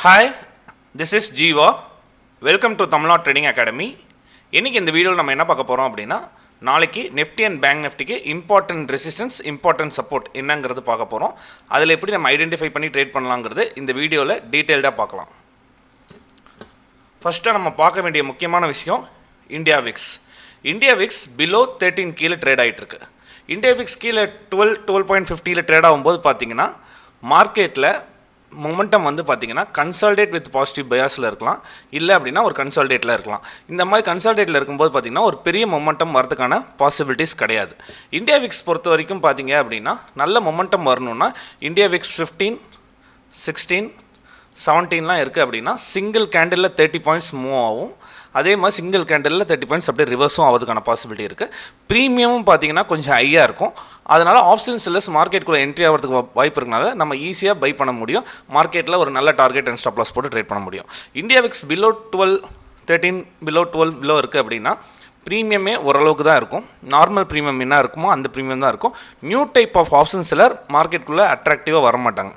Hi, this is Jeeva. Welcome to Tamil Nadu trading academy. இன்றைக்கி இந்த வீடியோவில் நம்ம என்ன பார்க்க போகிறோம் அப்படின்னா, நாளைக்கு நிஃப்டி அண்ட் பேங்க் நிஃப்டிக்கு இம்பார்ட்டன்ட் ரெசிஸ்டன்ஸ், இம்பார்ட்டன்ட் சப்போர்ட் என்னங்கிறது பார்க்க போகிறோம். அதில் எப்படி நம்ம ஐடென்டிஃபை பண்ணி ட்ரேட் பண்ணலாங்கிறது இந்த வீடியோவில் டீட்டெயில்டாக பார்க்கலாம். ஃபஸ்ட்டாக நம்ம பார்க்க வேண்டிய முக்கியமான விஷயம் India Vicks. India Vicks below 13 கீழே ட்ரேட் ஆகிட்டுருக்கு. இந்தியா விக்ஸ் கீழே 12.50 ட்ரேட் ஆகும்போது பார்த்தீங்கன்னா மார்க்கெட்டில் மொமெண்டம் வந்து பார்த்தீங்கன்னா கன்சால்டேட் வித் பாசிட்டிவ் பயாஸில் இருக்கலாம், இல்லை அப்படின்னா ஒரு கன்சால்டேட்டில் இருக்கலாம். இந்த மாதிரி கன்சால்டேட்டில் இருக்கும்போது பார்த்தீங்கன்னா ஒரு பெரிய மொமெண்டம் வரதுக்கான பாசிபிலிட்டிஸ் கிடையாது. இந்தியா விக்ஸ் பொறுத்த வரைக்கும் பார்த்தீங்க அப்படின்னா நல்ல மொமெண்டம் வரணும்னா இந்தியா விக்ஸ் 15, 16, 17லாம் இருக்குது அப்படின்னா சிங்கிள் கேண்டிலில் 30 பாயிண்ட்ஸ் மூவ் ஆகும். அதே மாதிரி சிங்கிள் கேண்டிலில் 30 பாயிண்ட்ஸ் அப்படியே ரிவர்ஸும் ஆகிறதுக்கான பாசிபிலிட்டி இருக்குது. ப்ரீமியமும் பார்த்தீங்கன்னா கொஞ்சம் ஹையாக இருக்கும். அதனால் ஆப்ஷன் செல்லர்ஸ் மார்க்கெட்டுக்குள்ளே என்ட்ரி ஆகிறதுக்கு வாய்ப்பு இருக்கனால நம்ம ஈஸியாக பை பண்ண முடியும். மார்க்கெட்டில் ஒரு நல்ல டார்கெட் அண்ட் ஸ்டாப் லாஸ் போட்டு ட்ரேட் பண்ண முடியும். India Vicks below 12, 13 below 12 below இருக்குது அப்படின்னா ப்ரீமியமே ஓரளவுக்கு தான் இருக்கும். நார்மல் ப்ரீமியம் என்ன இருக்குமோ அந்த ப்ரீமியம் தான் இருக்கும். New type of option seller மார்க்கெட்டுக்குள்ளே அட்ராக்டிவாக வரமாட்டாங்க.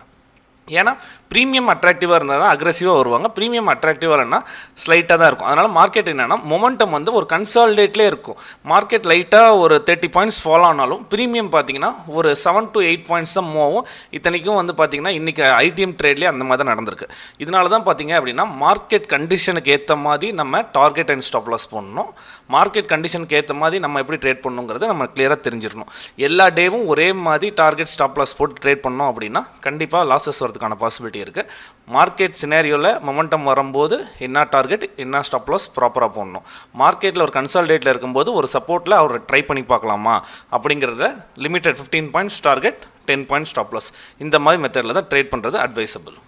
ஏன்னா ப்ரீமியம் அட்ராக்டிவாக இருந்தால் தான் அக்ரெசிவாக வருவாங்க. ப்ரீமியம் அட்ராக்டிவாக இல்லைன்னா ஸ்லைட்டாக தான் இருக்கும். அதனால் மார்க்கெட் என்னென்னா மொமெண்டம் வந்து ஒரு கன்சால்டேட்லேயே இருக்கும். மார்க்கெட் லைட்டாக ஒரு 30 பாயிண்ட்ஸ் ஃபாலோ ஆனாலும் ப்ரீமியம் பார்த்தீங்கன்னா ஒரு 7 to 8 பாயிண்ட்ஸ் தான் மூவ் ஆகும். இத்தனைக்கும் வந்து பார்த்தீங்கன்னா இன்றைக்கி ஐடிஎம் ட்ரேட்லேயே அந்த மாதிரி தான் நடந்திருக்கு. இதனால தான் பார்த்தீங்க அப்படின்னா மார்க்கெட் கண்டிஷனுக்கு ஏற்ற மாதிரி நம்ம டார்கெட் அண்ட் ஸ்டாப் லாஸ் பண்ணணும். மார்க்கெட் கண்டிஷனுக்கு ஏற்ற மாதிரி நம்ம எப்படி ட்ரேட் பண்ணணுங்கிறத நம்ம கிளியராக தெரிஞ்சிடணும். எல்லா டேவும் ஒரே மாதிரி டார்கெட் ஸ்டாப் லாஸ் போட்டு ட்ரேட் பண்ணோம் அப்படின்னா கண்டிப்பாக லாஸஸ் வரதுக்கான பாசிபிலிட்டி இருக்குது. மார்க்கெட் சினாரியோவில் மொமெண்டம் வரும்போது என்ன டார்கெட் என்ன ஸ்டாப் லாஸ் ப்ராப்பராக போடணும். மார்க்கெட்டில் ஒரு கன்சால்டேட்டில் இருக்கும்போது ஒரு சப்போர்ட்டில் அவர் ட்ரை பண்ணி பார்க்கலாமா அப்படிங்கிறத limited 15 points target, 10 points stop loss, இந்த மாதிரி மெத்தடில் தான் ட்ரேட் பண்ணுறது அட்வைசபிள்.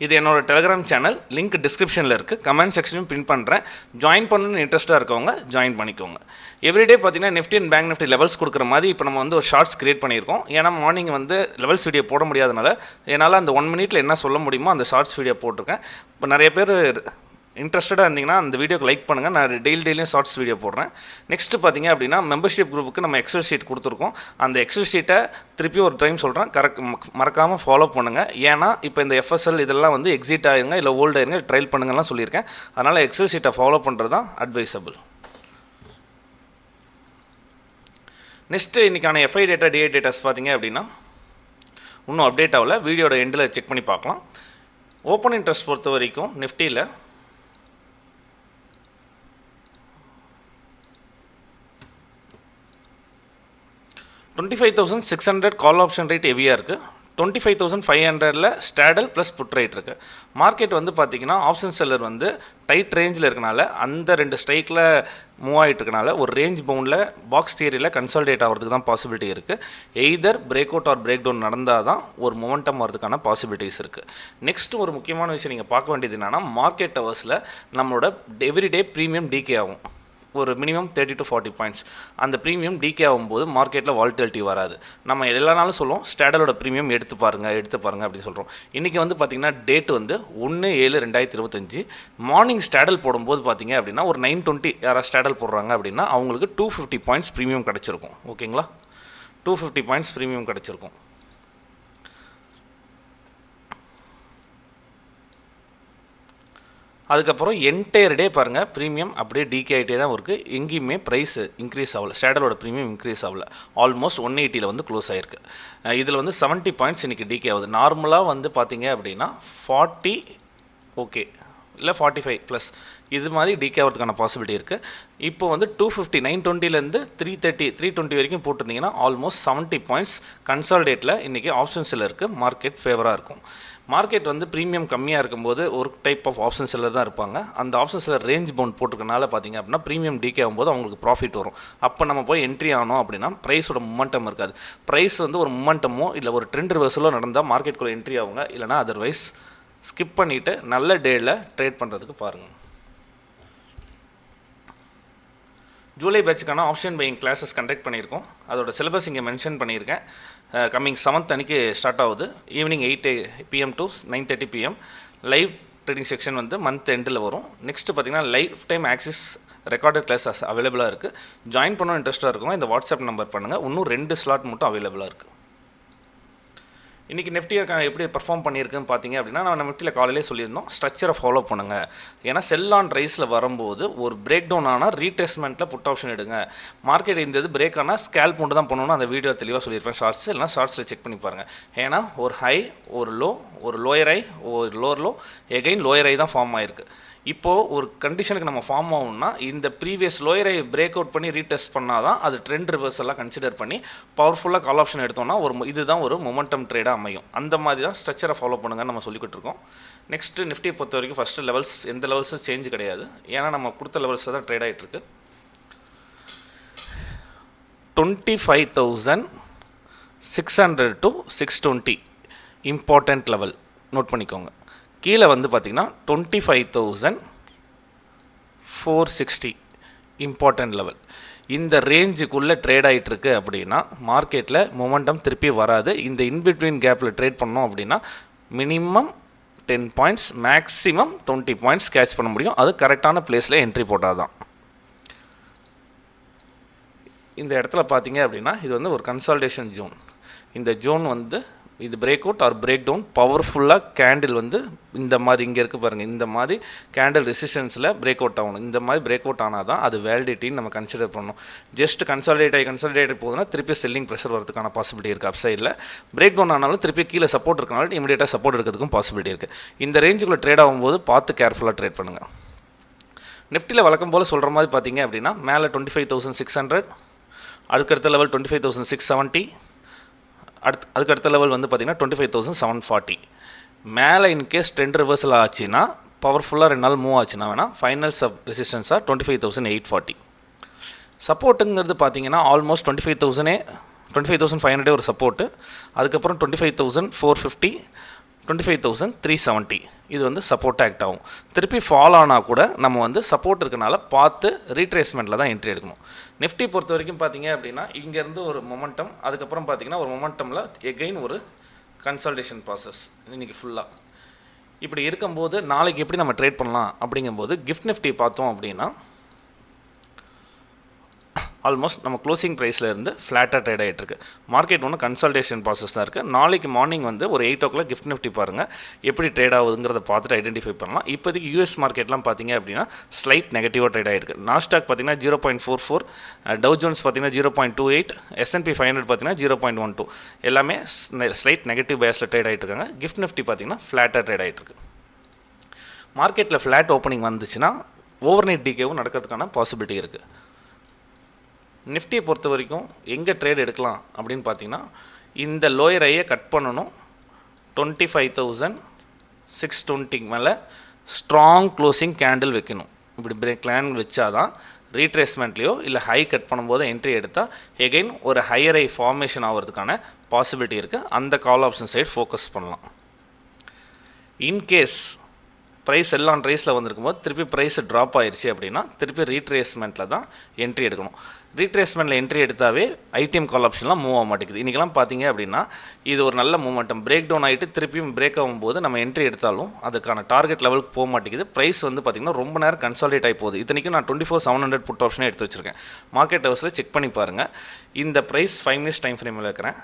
இது என்னோட டெலிகிராம் சேனல், லிங்க் டிஸ்கிரிப்ஷனில் இருக்குது. கமெண்ட் செக்ஷனும் பின் பண்ணுறேன். ஜாயின் பண்ணணும்னு இன்ட்ரெஸ்ட்டாக இருக்கவங்க ஜாயின் பண்ணிக்கோங்க. எவ்ரிடே பார்த்தீங்கன்னா Nifty and bank Nifty levels கொடுக்குற மாதிரி இப்போ நம்ம வந்து ஒரு ஷார்ட்ஸ் கிரியேட் பண்ணியிருக்கோம். ஏன்னா மார்னிங் வந்து லெவல்ஸ் வீடியோ போட முடியாதனால என்னால் அந்த 1 மினிட்ல என்ன சொல்ல முடியுமோ அந்த ஷார்ட்ஸ் வீடியோ போட்டிருக்கேன். இப்போ நிறைய பேர் இன்ட்ரெஸ்டடாக இருந்தீங்கன்னா அந்த வீடியோக்கு லைக் பண்ணுங்கள். நான் டெய்லியும் ஷார்ட்ஸ் வீடியோ போடுறேன். நெக்ஸ்ட்டு பார்த்தீங்க அப்படின்னா மெம்பர்ஷிப் குரூப்புக்கு நம்ம எக்ஸல் ஷீட் கொடுத்துருக்கோம். அந்த எக்ஸல் ஷீட்டை திருப்பி ஒரு டைம் சொல்கிறேன், மறக்காமல் ஃபாலோ பண்ணுங்கள். ஏன்னா இப்போ இந்த எஃப்எஸ்எல் இதெல்லாம் வந்து எக்ஸிட் ஆகிருங்க, இல்லை ஓல்டு ஆயிருங்க, ட்ரையல் பண்ணுங்கலாம் சொல்லியிருக்கேன். அதனால் எக்ஸல் ஷீட்டை ஃபாலோ பண்ணுறது தான் அட்வைசபிள். நெக்ஸ்ட்டு இன்றைக்கான எஃப்ஐ டேட்டா, டிஐ டேட்டாஸ் பார்த்தீங்க அப்படின்னா இன்னும் அப்டேட் ஆகல. வீடியோட எண்டில் செக் பண்ணி பார்க்கலாம். ஓப்பன் இன்ட்ரெஸ்ட் பொறுத்த வரைக்கும் நிஃப்டியில் 25,600 கால் ஆப்ஷன் ரேட் ஹெவியாக இருக்குது. 25,500ல் ஸ்டாடல் ப்ளஸ் புட் ரேட் இருக்குது. மார்க்கெட் வந்து பார்த்திங்கன்னா ஆப்ஷன் செல்லர் வந்து டைட் ரேஞ்சில் இருக்கனால அந்த 2 ஸ்ட்ரைக்கில் மூவ் ஆகிட்டு இருக்கனால ஒரு ரேஞ்ச் பவுண்டில் பாக்ஸ் தியரியில் கன்சால்டேட் ஆகிறதுக்கு தான் பாசிபிலிட்டி இருக்குது. Either break out or break down நடந்தால் தான் ஒரு மொமெண்டம் வரதுக்கான பாசிபிலிட்டிஸ் இருக்குது. நெக்ஸ்ட் ஒரு முக்கியமான விஷயம் நீங்கள் பார்க்க வேண்டியது என்னென்னா மார்க்கெட் ஹவர்ஸில் நம்மளோட எவ்ரிடே ப்ரீமியம் டிகே ஆகும். ஒரு மினிமம் 30 to 40 பாயிண்ட்ஸ். அந்த ப்ரீமியம் டிகே ஆகும்போது மார்க்கெட்டில் வால்டிலிட்டி வராது. நம்ம எல்லா நாளும் சொல்லுவோம் ஸ்டாடலோட ப்ரீமியம் எடுத்து பாருங்கள் அப்படின்னு சொல்கிறோம். இன்றைக்கி வந்து பார்த்திங்கன்னா டேட் வந்து 1/7/2025. மார்னிங் ஸ்டாடல் போடும்போது பார்த்திங்க அப்படின்னா ஒரு 9:20 யாராவது ஸ்டாடல் போடுறாங்க அப்படின்னா அவங்களுக்கு 250 பாயிண்ட்ஸ் ப்ரீமியம் கிடச்சிருக்கும். ஓகேங்களா, 250 பாயிண்ட்ஸ் ப்ரீமியம் கிடச்சிருக்கும். அதுக்கப்புறம் என்டையர் டே பாருங்கள் ப்ரீமியம் அப்படியே டிகே ஆகிட்டே தான் இருக்குது. எங்கேயுமே ப்ரைஸ் இன்க்ரீஸ் ஆகலை. ஸ்டாடலோட ப்ரீமியம் இன்க்ரீஸ் ஆகலை. ஆல்மோஸ்ட் 180 வந்து க்ளோஸ் ஆகிருக்கு. இதில் வந்து 70 பாயிண்ட்ஸ் இன்றைக்கி டிகே ஆகுது. நார்மலாக வந்து பார்த்தீங்க அப்படின்னா 40 ஓகே இல்லை 45 ப்ளஸ் இது மாதிரி டிகே ஆகிறதுக்கான பாசிபிலிட்டி இருக்குது. இப்போ வந்து 250 920லேருந்து 320 வரைக்கும் போட்டிருந்தீங்கன்னா ஆல்மோஸ்ட் 70 பாயிண்ட்ஸ் கன்சால்டேட்டில் இன்றைக்கி ஆப்ஷன் செல்லருக்கு மார்க்கெட் ஃபேவராக இருக்கும். மார்க்கெட் வந்து ப்ரீமியம் கம்மியாக இருக்கும்போது ஒரு டைப் ஆஃப் ஆப்ஷன் செல்லர் தான் இருப்பாங்க. அந்த ஆப்ஷன் செல்லர் ரேஞ்ச் பவுண்ட் போட்டிருக்கனால பார்த்திங்க அப்படின்னா ப்ரீமியம் டிகே ஆகும்போது அவங்களுக்கு ப்ராஃபிட் வரும். அப்போ நம்ம போய் என்ட்ரி ஆனோம் அப்படின்னா ப்ரைஸோட மொமெண்டம் இருக்காது. ப்ரைஸ் வந்து ஒரு மொமெண்டமோ இல்லை ஒரு ட்ரெண்ட் ரிவர்சலோ நடந்தால் மார்க்கெட்டுக்குள்ளே என்ட்ரி ஆகுங்க. இல்லைனா அதர்வைஸ் ஸ்கிப் பண்ணிவிட்டு நல்ல டேயில் ட்ரேட் பண்ணுறதுக்கு பாருங்கள். ஜூலை பேட்சுக்கான ஆப்ஷன் பையிங் கிளாஸஸ் கண்டக்ட் பண்ணியிருக்கோம். அதோட சிலபஸ் இங்கே மென்ஷன் பண்ணியிருக்கேன். கம்மிங் 7th அன்றைக்கி ஸ்டார்ட் ஆகுது. Evening 8 PM to 9:30 PM. Live trading section வந்து மந்த் எண்டில் வரும். நெக்ஸ்ட்டு பார்த்திங்கன்னா life time axis recorded classes அவைலபிளாக இருக்குது. ஜாயின் பண்ண இன்ட்ரெஸ்ட்டாக இருக்கும் இந்த வாட்ஸ்அப் நம்பர் பண்ணுங்கள். இன்னும் 2 ஸ்லாட் மட்டும் அவைலபிளாக இருக்குது. இன்றைக்கி நிஃப்டி எப்படி பர்ஃபார்ம் பண்ணியிருக்குன்னு பார்த்தீங்க அப்படின்னா நம்ம நிஃப்டியில் காலையிலே சொல்லியிருந்தோம் ஸ்ட்ரக்சரை ஃபாலோ பண்ணுங்கள். ஏன்னா செல் ஆன் ரைஸில் வரும்போது ஒரு பிரேக் டவுன் ஆனால் ரீடெஸ்ட்மெண்ட்டில் புட் ஆப்ஷன் எடுங்க. மார்க்கெட் இந்த இது பிரேக் ஆனால் ஸ்கேல்ப் மட்டும் தான் பண்ணணும்னு அந்த வீடியோ தெளிவாக சொல்லியிருப்பேன் ஷார்ட்ஸ், இல்லைனா ஷார்ட்ஸில் செக் பண்ணி பாருங்கள். ஏன்னா ஒரு ஹை, ஒரு லோ, ஒரு லோயர் ஹை, ஒரு lower low, again lower high தான் ஃபார்ம் ஆயிருக்கு. இப்போது ஒரு கண்டிஷனுக்கு நம்ம ஃபார்ம் ஆகணும்னா இந்த ப்ரீவியஸ் லோயரை பிரேக் அவுட் பண்ணி ரீடெஸ்ட் பண்ணால் தான் அது ட்ரெண்ட் ரிவர்ஸ் எல்லாம் கன்சிடர் பண்ணி பவர்ஃபுல்லாக கால் ஆப்ஷன் எடுத்தோம்னா இதுதான் ஒரு மொமெண்டம் ட்ரேடாக அமையும். அந்த மாதிரி தான் ஸ்ட்ரக்சரை ஃபாலோ பண்ணுங்கன்னு நம்ம சொல்லிக்கிட்டு இருக்கோம். நெக்ஸ்ட்டு நிஃப்டியை பொறுத்த வரைக்கும் ஃபஸ்ட்டு லெவல்ஸ் எந்த லெவல்ஸும் சேஞ்ச் கிடையாது. ஏன்னா நம்ம கொடுத்த லெவல்ஸில் தான் ட்ரேட் ஆகிட்டுருக்கு. 25,600 to 620 இம்பார்ட்டண்ட் லெவல் நோட் பண்ணிக்கோங்க. கீழே பார்த்திங்கன்னா 25,460 இம்பார்ட்டண்ட் லெவல். இந்த ரேஞ்சுக்குள்ளே ட்ரேட் ஆகிட்டுருக்கு அப்படின்னா மார்க்கெட்டில் மொமெண்டம் திருப்பி வராது. இந்த இன்பிட்வீன் கேப்பில் ட்ரேட் பண்ணோம் அப்படின்னா minimum 10 points, maximum 20 points catch பண்ண முடியும். அது கரெக்டான பிளேஸில் என்ட்ரி போட்டால் தான். இந்த இடத்துல பார்த்தீங்க அப்படின்னா இது ஒரு கன்சால்டேஷன் ஜோன். இந்த ஜோன் இது break out or break down பவர்ஃபுல்லாக கேண்டில் இந்த மாதிரி இங்கே இருக்குது பாருங்கள், இந்த மாதிரி கேண்டில் ரெசிஸ்டன்ஸில் பிரேக் அவுட் ஆகணும். இந்த மாதிரி பிரேக் அவுட் ஆனால் தான் அது வேலிடிட்டின்னு நம்ம கன்சிடர் பண்ணணும். ஜஸ்ட் கன்சாலிடேட் போகுதுன்னா திருப்பி செல்லிங் ப்ரெஷர் வரதுக்கான பாசிபிலிட்டி இருக்குது. அப் சைடில் பிரேக் டவுன் ஆனாலும் திருப்பி கீழே சப்போர்ட் இருக்கனால இமீடியட்டாக சப்போர்ட் இருக்கிறதுக்கும் பாசிபிலிட்டி இருக்குது. இந்த ரேஞ்சுக்குள்ளே ட்ரேட் ஆகும்போது பார்த்து கேர்ஃபுல்லாக ட்ரேட் பண்ணுங்கள். நிஃப்டியில் வழக்கம் போல் சொல்கிற மாதிரி பார்த்தீங்க அப்படின்னா மேலே 25,600, அதுக்கடுத்த லெவல் 25,670, அதுக்கடுத்த லெவல் பார்த்தீங்கன்னா 25,740. மேலே இன்கேஸ் ட்ரெண்ட் ரிவர்சல் ஆச்சுன்னா பவர்ஃபுல்லாக 2 நாள் மூவ் ஆச்சுன்னா வேணால் ஃபைனல் ரெசிஸ்டன்ஸாக 25,840. சப்போர்ட்டுங்கிறது பார்த்தீங்கன்னா ஆல்மோஸ்ட் 25,500 ஒரு சப்போர்ட்டு, அதுக்கப்புறம் 25,450, 25,370 இது சப்போர்ட் ஆக்ட் ஆகும். திருப்பி ஃபால் ஆனால் கூட நம்ம சப்போர்ட் இருக்கனால பார்த்து ரீட்ரேஸ்மெண்ட்டில் தான் என்ட்ரி எடுக்கணும். நிஃப்டி பொறுத்த வரைக்கும் பார்த்தீங்க அப்படின்னா இங்கேருந்து ஒரு மொமெண்டம், அதுக்கப்புறம் பார்த்தீங்கன்னா ஒரு மொமெண்டமில் எகெயின் ஒரு கன்சல்டேஷன் ப்ராசஸ் இன்றைக்கி ஃபுல்லாக. இப்படி இருக்கும்போது நாளைக்கு எப்படி நம்ம ட்ரேட் பண்ணலாம் அப்படிங்கும்போது கிஃப்ட் நிஃப்டி பார்த்தோம் அப்படின்னா ஆல்மோஸ்ட் நம்ம க்ளோசிங் ப்ரைஸில் இருந்து ஃப்ளாட்டாக ட்ரேட் ஆகிட்டுருக்கு. மார்க்கெட் கன்சல்டேஷன் ப்ராசஸ் தான் இருக்குது. நாளைக்கு மார்னிங் ஒரு 8 o'clock கிஃப்ட் நிஃப்டி பாருங்கள் எப்படி ட்ரேட் ஆகுதுங்கிறத பார்த்துட்டு ஐடென்டிஃபை பண்ணலாம். இப்போதைக்கு யூஎஸ் மார்க்கெட்லாம் பார்த்தீங்க அப்படின்னா ஸ்லைட் நெகட்டிவாக ட்ரேட் ஆகிருக்கு. நாஸ்டாக் பார்த்தீங்கன்னா 0.44, டவ் ஜோன்ஸ் பார்த்தீங்கன்னா 0.28, S&P 500 பார்த்தீங்கன்னா 0.12, எல்லாமே ஸ்லைட் நெகட்டிவ் பேஸில் ட்ரேட் ஆகிட்டு இருக்காங்க. கிஃப்ட் நிஃப்டி பார்த்தீங்கன்னா ஃப்ளாட்டாக ட்ரேட் ஆகிட்டுருக்கு. மார்க்கெட்டில் ஃப்ளாட் ஓப்பனிங் வந்துச்சுன்னா ஓவர் நைட் டிகேவும் நடக்கிறதுக்கான பாசிபிலிட்டி இருக்குது. நிஃப்டியை பொறுத்த வரைக்கும் எங்கே ட்ரேட் எடுக்கலாம் அப்படின்னு பார்த்தீங்கன்னா இந்த லோயர் ஐயை கட் பண்ணணும். 25,620 மேலே ஸ்ட்ராங் க்ளோசிங் கேண்டில் வைக்கணும். இப்படி பிரேக் லைன் வச்சாதான் ரீட்ரேஸ்மெண்ட்லேயோ இல்லை ஹை கட் பண்ணும்போது என்ட்ரி எடுத்தால் எகெயின் ஒரு ஹையர் ஐ ஃபார்மேஷன் ஆகிறதுக்கான பாசிபிலிட்டி இருக்குது. அந்த கால் ஆப்ஷன் சைடு ஃபோக்கஸ் பண்ணலாம். இன்கேஸ் ப்ரைஸ் எல்லாம் ரைஸில் வந்திருக்கும் போது திருப்பி ப்ரைஸ் ட்ராப் ஆயிடுச்சு அப்படின்னா திருப்பி ரீட்ரேஸ்மெண்ட்டில் தான் என்ட்ரி எடுக்கணும். ரீட்ரேஸ்மெண்ட்டில் என்ட்ரி எடுத்தாவே ஐடிஎம் கால் ஆப்ஷன்லாம் மூவ் ஆக மாட்டேங்குது. இன்றைக்கெல்லாம் பார்த்தீங்க அப்படின்னா இது ஒரு நல்ல மூமெண்டம். பிரேக் டவுன் ஆகிட்டு திருப்பியும் பிரேக் ஆகும்போது நம்ம என்ட்ரி எடுத்தாலும் அதுக்கான டார்கெட் லெவலுக்கு போக மாட்டேங்குது. ப்ரைஸ் பார்த்திங்கன்னா ரொம்ப நேரம் கன்சாலிடேட் ஆகி போகுது. இத்தனைக்கும் நான் 24,700 புட் ஆப்ஷனே எடுத்து வச்சுருக்கேன். மார்க்கெட் ஹவுஸில் செக் பண்ணி பாருங்கள். இந்த ப்ரைஸ் 5 minutes டைம் ஃப்ரேமில் வைக்கிறேன்.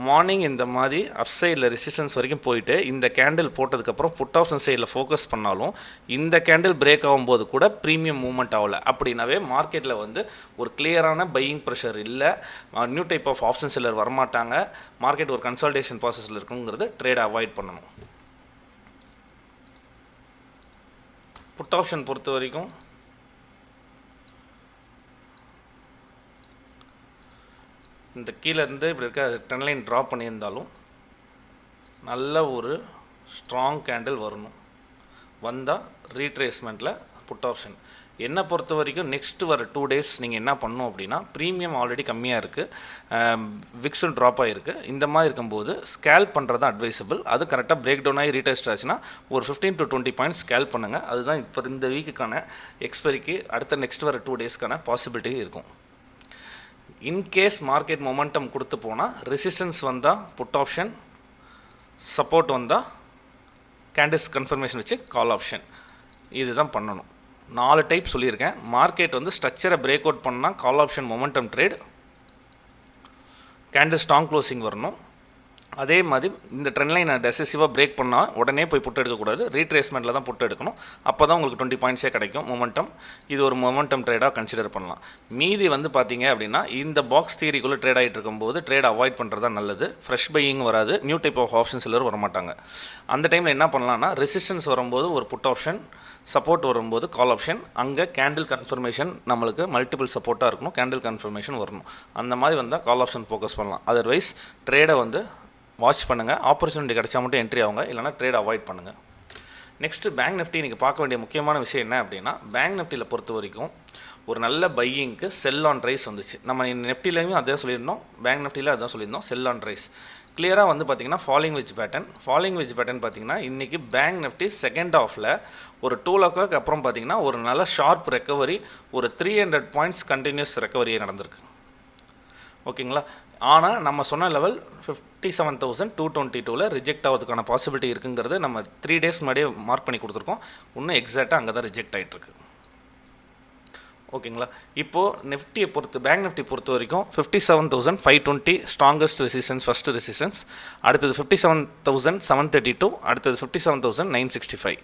மார்னிங் இந்த மாதிரி அப் சைடில் ரெசிஸ்டன்ஸ் வரைக்கும் போயிட்டு இந்த கேண்டில் போட்டதுக்கப்புறம் புட் ஆப்ஷன் சைடில் ஃபோக்கஸ் பண்ணாலும் இந்த கேண்டில் பிரேக் ஆகும்போது கூட ப்ரீமியம் மூவ்மெண்ட் ஆகலை அப்படின்னாவே மார்க்கெட்டில் ஒரு கிளியரான பையிங் ப்ரெஷர் இல்லை, new type of option seller வரமாட்டாங்க, மார்க்கெட் ஒரு கன்சல்டேஷன் ப்ராசஸில் இருக்குங்கிறது ட்ரேட் அவாய்ட் பண்ணணும். புட் ஆப்ஷன் பொறுத்த வரைக்கும் இந்த கீழே இருந்து இப்படி இருக்க ட்ரெண்ட் லைன் ட்ராப் பண்ணியிருந்தாலும் நல்ல ஒரு ஸ்ட்ராங் கேண்டில் வரணும். வந்தால் ரீட்ரேஸ்மெண்ட்டில் புட் ஆப்ஷன். என்னை பொறுத்த வரைக்கும் நெக்ஸ்ட்டு வர 2 days நீங்கள் என்ன பண்ணணும் அப்படின்னா ப்ரீமியம் ஆல்ரெடி கம்மியாக இருக்குது, விக்ஸும் ட்ராப் ஆகிருக்கு. இந்த மாதிரி இருக்கும்போது ஸ்கேல்ப் பண்ணுறது தான் அட்வைசபிள். அது கரெக்டாக பிரேக் டவுன் ஆகி ரீடெஸ்ட் ஆச்சுன்னா ஒரு 15 to 20 பாயிண்ட்ஸ் ஸ்கேல்ப் பண்ணுங்கள். அதுதான் இப்போ இந்த வீக்குக்கான எக்ஸ்பெரிக்கு அடுத்த நெக்ஸ்ட் வர 2 daysக்கான பாசிபிலிட்டி இருக்கும். இன்கேஸ் மார்க்கெட் மொமெண்டம் கொடுத்து போனால் ரெசிஸ்டன்ஸ் வந்தால் புட் ஆப்ஷன், சப்போர்ட் வந்தால் கேண்டில்ஸ் கன்ஃபர்மேஷன் வச்சு கால் ஆப்ஷன். இதுதான் பண்ணணும். 4 டைப் சொல்லியிருக்கேன். மார்க்கெட் ஸ்ட்ரக்சரை பிரேக் அவுட் பண்ணால் call option momentum trade, candle strong closing வரணும். அதே மாதிரி இந்த ட்ரெண்ட் லைனை டெசிசிவாக பிரேக் பண்ணால் உடனே போய் புட்டு எடுக்கக்கூடாது, ரீட்ரேஸ்மெண்ட்டில் தான் புட்டு எடுக்கணும். அப்போ தான் உங்களுக்கு 20 பாயிண்ட்ஸே கிடைக்கும் மொமெண்டம். இது ஒரு மொமெண்டம் ட்ரேடாக கன்சிடர் பண்ணலாம். மீதி வந்து பார்த்தீங்க அப்படின்னா இந்த பாக்ஸ் தியரிக்குள்ளே ட்ரேட் ஆகிட்டு இருக்கும்போது ட்ரேட் அவாய்ட் பண்ணுறது தான் நல்லது. ஃப்ரெஷ் பையிங் வராது, நியூ டைப் ஆஃப் ஆப்ஷன்ஸ் எல்லாரும் வரமாட்டாங்க. அந்த டைமில் என்ன பண்ணலாம்னா ரெசிஸ்டன்ஸ் வரும்போது ஒரு புட் ஆப்ஷன், சப்போர்ட் வரும்போது கால் ஆப்ஷன், அங்கே கேண்டில் கன்ஃபர்மேஷன் நம்மளுக்கு மல்டிபிள் சப்போர்ட்டாக இருக்கணும், கேண்டில் கன்ஃபர்மேஷன் வரணும். அந்த மாதிரி வந்தால் கால் ஆப்ஷன் ஃபோக்கஸ் பண்ணலாம். அதர்வைஸ் ட்ரேடை வந்து வாட்ச் பண்ணுங்கள், ஆப்பர்ச்சுனிட்டி கிடைச்சா மட்டும் என்ட்ரி ஆகுங்க, இல்லைனா ட்ரேட் அவாய்ட் பண்ணுங்கள். நெக்ஸ்ட்டு பேங்க் நிஃப்டி இன்றைக்கி பார்க்க வேண்டிய முக்கியமான விஷயம் என்ன அப்படின்னா, பேங்க் நிஃப்டியில் பொறுத்த வரைக்கும் ஒரு நல்ல பையிங்க்கு செல் ஆன் ரைஸ் வந்துச்சு. நம்ம நெஃப்டிலையும் அதே சொல்லியிருந்தோம், பேங்க் நிஃப்டியில் அதான் சொல்லியிருந்தோம், செல் ஆன் ரைஸ். கிளியராக வந்து பார்த்திங்கன்னா ஃபாலிங் வெஜ் பேட்டர்ன் பார்த்திங்கன்னா இன்றைக்கி பேங்க் நிஃப்டி செகண்ட் ஹாஃபில் ஒரு 2 o'clock அப்புறம் பார்த்திங்கன்னா ஒரு நல்ல ஷார்ப் ரெக்கவரி, ஒரு 300 பாயிண்ட்ஸ் கண்டினியூஸ் ரெக்கவரியே நடந்திருக்கு. ஓகேங்களா? ஆனால் நம்ம சொன்ன லெவல் 57,222 ரிஜெக்ட் ஆகிறதுக்கான பாசிபிலிட்டி இருக்குங்கிறது நம்ம 3 days முன்னாடியே மார்க் பண்ணி கொடுத்துருக்கோம். இன்னும் எக்ஸாக்டாக அங்கே தான் ரிஜெக்ட் ஆகிட்டுருக்கு. ஓகேங்களா? இப்போது பேங்க் நிஃப்டி பொறுத்த வரைக்கும் 57,520 ஸ்ட்ராங்கஸ்ட் ரெசிஸ்டன்ஸ், ஃபஸ்ட்டு ரெசிஸ்டன்ஸ். அடுத்தது 57,732, அடுத்தது 57,965.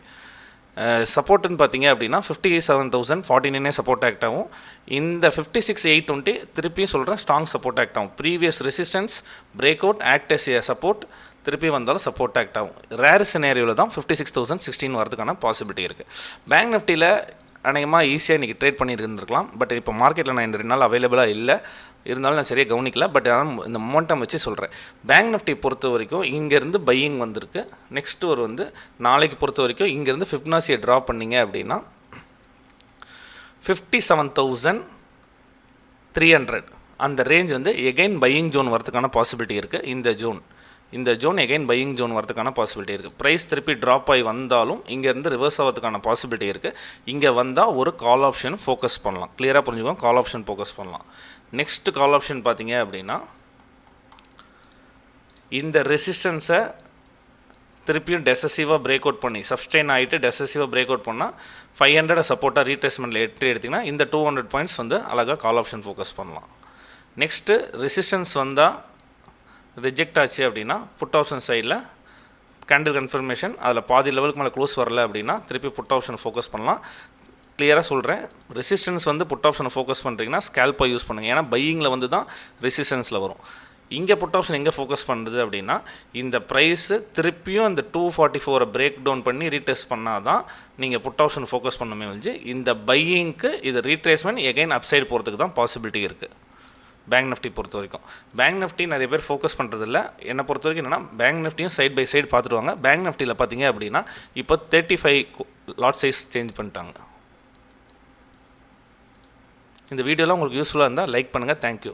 சப்போர்ட்டுன்னு பார்த்தீங்க அப்படின்னா 57,049 சப்போர்ட் ஆக்ட் ஆகும். இந்த 56,820 திருப்பியும் சொல்கிறேன் ஸ்ட்ராங் சப்போர்ட் ஆக்ட் ஆகும். Previous resistance break out act as a support, திருப்பி வந்தாலும் சப்போர்ட் ஆக்ட் ஆகும். ரேர் சினேரியோவில் தான் 56,016 வரதுக்கான பாசிபிலிட்டி இருக்குது. பேங்க் நிஃப்டியில் அநேகமாக ஈஸியாக இன்றைக்கி ட்ரேட் பண்ணியிருந்துருக்கலாம். பட் இப்போ மார்க்கெட்டில் நான் இந்த 2 நாள் அவைலபிளாக இல்லை, இருந்தாலும் நான் சரியாக கவனிக்கல. பட் இந்த மொமெண்டம் வச்சு சொல்கிறேன். பேங்க் நிஃப்டி பொறுத்த வரைக்கும் இங்கேருந்து பையிங் வந்திருக்கு. நெக்ஸ்ட்டு ஒரு வந்து நாளைக்கு பொறுத்த வரைக்கும் இங்கேருந்து ஃபிப்னாசியை ட்ரா பண்ணிங்க அப்படின்னா 57,300 அந்த ரேஞ்ச் வந்து எகைன் பையிங் ஜோன் வரதுக்கான பாசிபிலிட்டி இருக்குது. இந்த ஜோன் எகைன் பையிங் ஜோன் வரதுக்கான பாசிபிலிட்டி இருக்குது. ப்ரைஸ் திருப்பி ட்ராப் ஆகி வந்தாலும் இங்கேருந்து ரிவர்ஸ் ஆகிறதுக்கான பாசிபிலிட்டி இருக்குது. இங்கே வந்தால் ஒரு கால் ஆப்ஷன் ஃபோக்கஸ் பண்ணலாம். கிளியராக புரிஞ்சுக்கோங்க, கால் ஆப்ஷன் ஃபோக்கஸ் பண்ணலாம். நெக்ஸ்ட் கால் ஆப்ஷன் பார்த்தீங்க அப்படின்னா இந்த ரெசிஸ்டன்ஸை திருப்பியும் டெசசிவாக பிரேக் அவுட் பண்ணி சப்ஸ்டெயின் ஆகிட்டு டெசசிவாக பிரேக் அவுட் பண்ணால் 500 சப்போர்ட்டாக ரீட்ரேஸ்மெண்ட்டில் எடுத்திங்கன்னா இந்த 200 பாயிண்ட்ஸ் வந்து அழகாக கால் ஆப்ஷன் ஃபோக்கஸ் பண்ணலாம். நெக்ஸ்ட்டு ரெசிஸ்டன்ஸ் வந்தால் ரிஜெக்ட் ஆச்சு அப்படின்னா புட் ஆப்ஷன் சைடில் கேண்டில் கன்ஃபர்மேஷன், அதில் பாதி லெவலுக்கு மேலே க்ளோஸ் வரல அப்படின்னா திருப்பி புட் ஆப்ஷன் ஃபோக்கஸ் பண்ணலாம். கிளியராக சொல்கிறேன், ரெசிஸ்டன்ஸ் வந்து புட் ஆப்ஷனை ஃபோக்கஸ் பண்ணுறீங்கன்னா ஸ்கேல்பாக யூஸ் பண்ணுங்கள். ஏன்னா பையிங்கில் வந்து தான் ரெசிஸ்டன்ஸில் வரும். இங்கே புட் ஆப்ஷன் எங்கே ஃபோக்கஸ் பண்ணுறது அப்படின்னா இந்த ப்ரைஸு திருப்பியும் அந்த 244 பிரேக் டவுன் பண்ணி ரீடெஸ்ட் பண்ணால் தான் நீங்கள் புட் ஆப்ஷன் ஃபோக்கஸ் பண்ணுமே வந்து இந்த பையிங்க்கு இது ரீட்ரேஸ்மெண்ட் எகைன் அப்சைடு போகிறதுக்கு தான் பாசிபிலிட்டி இருக்குது. பேங்க் நிஃப்டி பொறுத்த வரைக்கும் பேங்க் நிஃப்டி நிறைய பேர் ஃபோக்கஸ் பண்ணுறதில்ல. என்னை பொறுத்த வரைக்கும் என்னென்னா பேங்க் நிஃப்டியும் சைட் பை சைடு பார்த்துருவாங்க. பேங்க் நிஃப்டியில் பார்த்தீங்க அப்படின்னா இப்போ 35 லாட் சைஸ் சேஞ்ச் பண்ணிட்டாங்க. இந்த வீடியோலாம் உங்களுக்கு யூஸ்ஃபுல்லாக இருந்தால் லைக் பண்ணுங்கள். தேங்க்யூ.